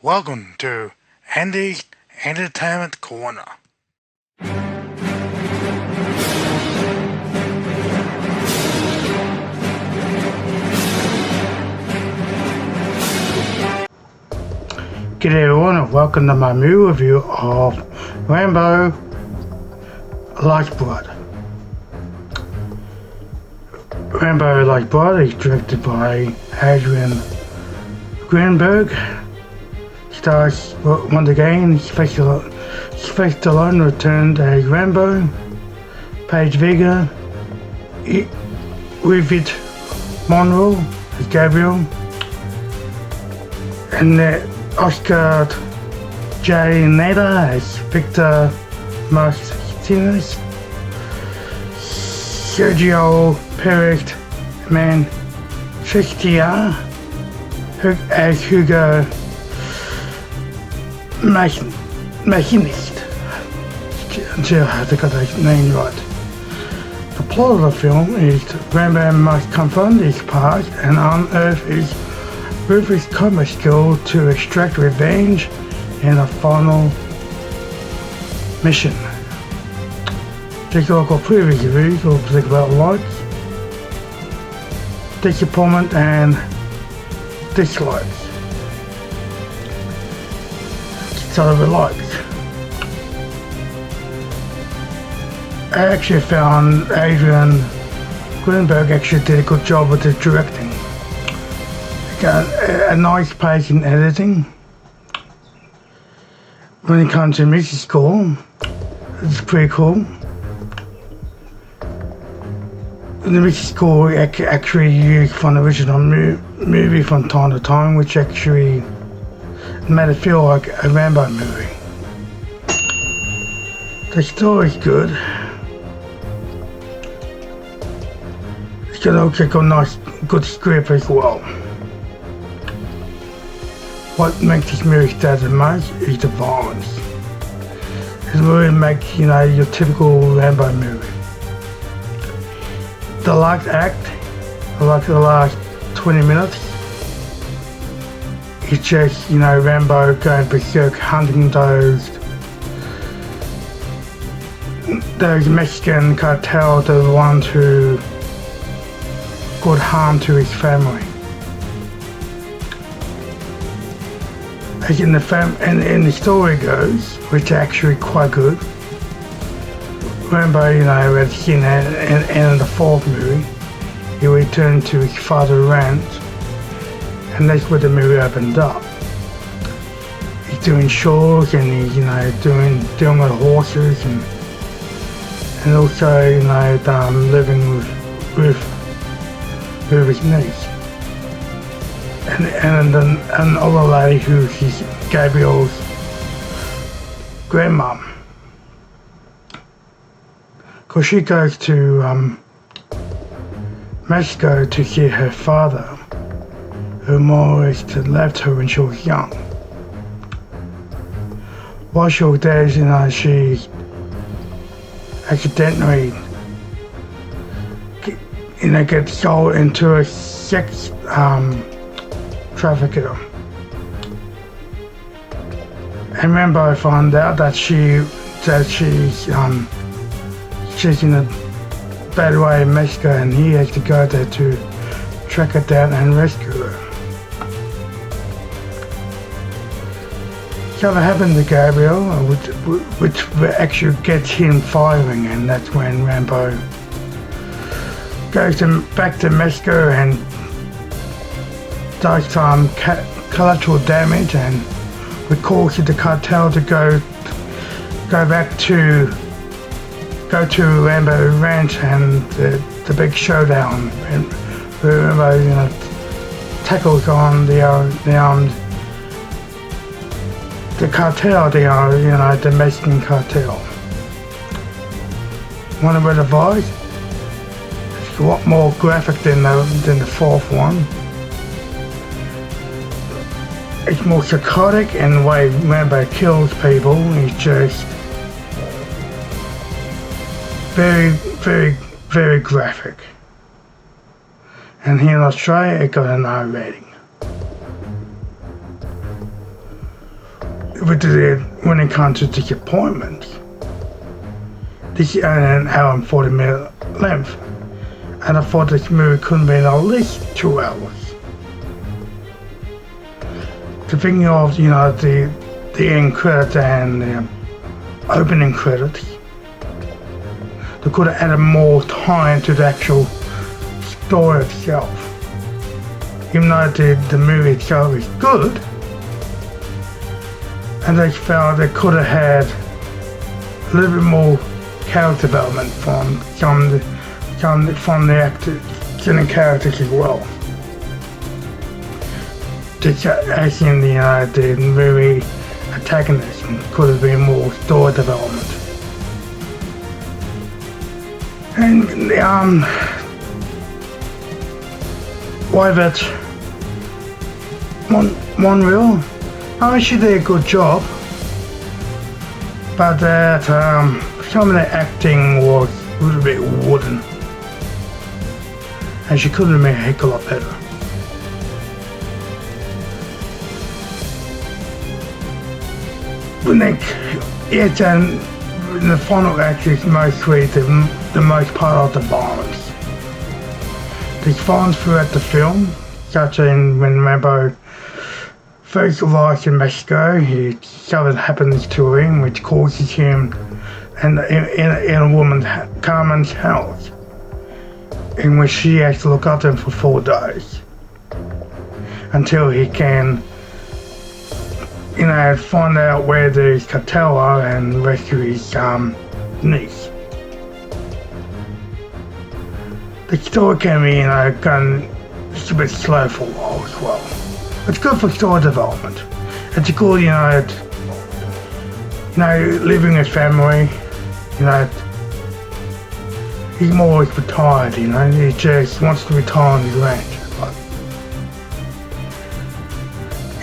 Welcome to Andy's Entertainment Corner. G'day everyone and welcome to my movie review of Rambo Like Blood. Rambo Like Blood is directed by Adrian Greenberg. Stars once again Sylvester Stallone returned as Rambo, Paige Vega, Rivit Monroe as Gabriel, and Oscar J. Nader as Victor Martinez, Sergio Perez Manchester as Hugo Machinist. Until I have to get his name right. The plot of the film is Rambo must confront his past and unearth his ruthless combat skill to extract revenge in a final mission. Take a look at previous reviews. We'll talk about likes, disappointment and dislikes. Start with likes. I actually found Adrian Greenberg actually did a good job with the directing. Got a nice pace in editing. When it comes to music score, it's pretty cool. The music score actually used from the original movie from time to time, which actually made it feel like a Rambo movie. The story's good. It's got also got a nice, good script as well. What makes this movie stand the most is the violence. It really makes, your typical Rambo movie. The last act, like the last 20 minutes, it's just, Rambo going berserk hunting those Mexican cartels, the ones who got harm to his family. As in the story goes, which is actually quite good. Rambo, had seen in the fourth movie, he returned to his father's ranch, and that's where the movie opened up. He's doing shows and he's, doing with horses and also, living with his niece. And an older lady who's Gabriel's grandmom. Because she goes to Mexico to see her father, who more or less left her when she was young. While she was there, she accidentally gets sold into a sex trafficker. And Rambo found out that she's in a bad way in Mexico, and he has to go there to track her down and rescue her. Something happened to Gabriel, which actually gets him firing, and that's when Rambo goes back to Mexico and does some collateral damage and recalls the cartel to go to Rambo Ranch and the big showdown, and Rambo tackles on the cartel, the Mexican cartel. Want a bit of advice? It's a lot more graphic than the fourth one. It's more psychotic, and the way Rambo kills people is just very, very, very graphic. And here in Australia, it got an R rating. when it comes to disappointment, this is an hour and 40-minute length, and I thought this movie could have been at least 2 hours. Thinking of, the end credits and the opening credits, they could have added more time to the actual story itself. Even though the movie itself is good, and they felt they could have had a little bit more character development from the actors and the characters as well. Just as in the movie antagonism, could have been more story development. And Wyvett Monreal, she did a good job, but that some of the acting was a little bit wooden, and she could have made a heck of a lot better. When the final act is mostly the most part of the violence. There's violence throughout the film, such as when Rambo first arrives in Mexico, something happens to him which causes him in a woman, Carmen's house, in which she has to look after him for 4 days until he can find out where there's cartel are and rescue his niece. The story can be, just a bit slow for a while as well. It's good for story development. It's good, living with family, he's more retired, he just wants to retire on his ranch.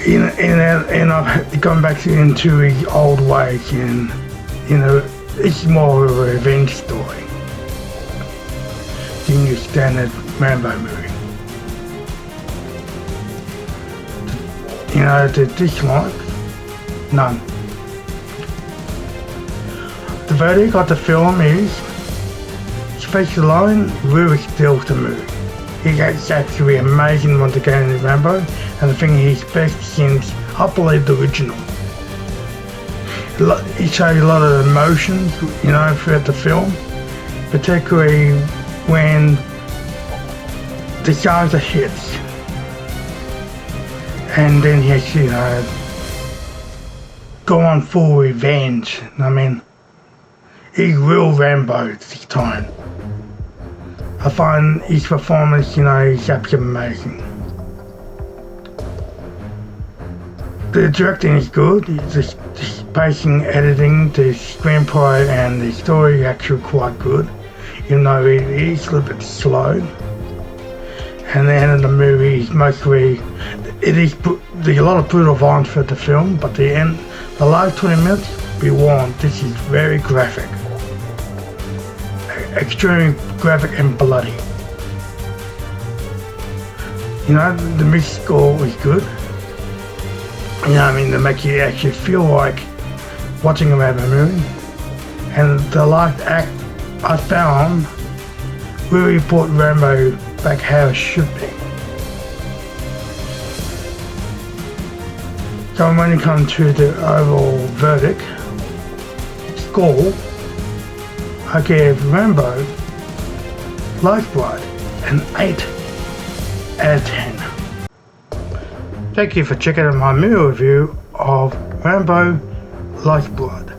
And I've gone back into his old ways, and it's more of a revenge story than your standard Rambo movie. The dislikes, none. The verdict of the film is, space alone really steals the movie. It's actually amazing once again in Rambo, and I think he's best since, I believe, the original. He shows a lot of emotions, throughout the film, particularly when the character hits, and then he has to, go on full revenge. He's real Rambo this time. I find his performance, is absolutely amazing. The directing is good, the pacing, editing, the screenplay and the story are actually quite good, even though it is a little bit slow. And the end of the movie is mostly, there's a lot of brutal violence for the film, but the last 20 minutes, be warned, this is very graphic. Extremely graphic and bloody. The music score is good. They make you actually feel like watching a Rambo movie. And the last act I found really brought Rambo back how it should be. So when it comes to the overall verdict, score, I gave Rambo Lifeblood an 8 out of 10. Thank you for checking out my movie review of Rambo Lifeblood.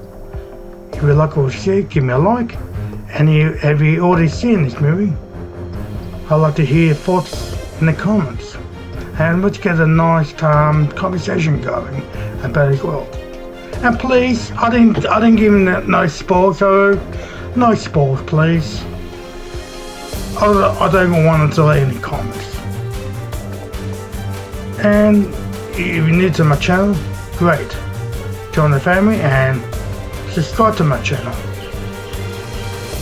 If you like what you see, give me a like. And have you already seen this movie? I'd like to hear your thoughts in the comments. And let's get a nice conversation going about it as well. And please, I didn't give him that no spoil, so no spoils, please. I don't even want to delete any comments. And if you're new to my channel, great. Join the family and subscribe to my channel.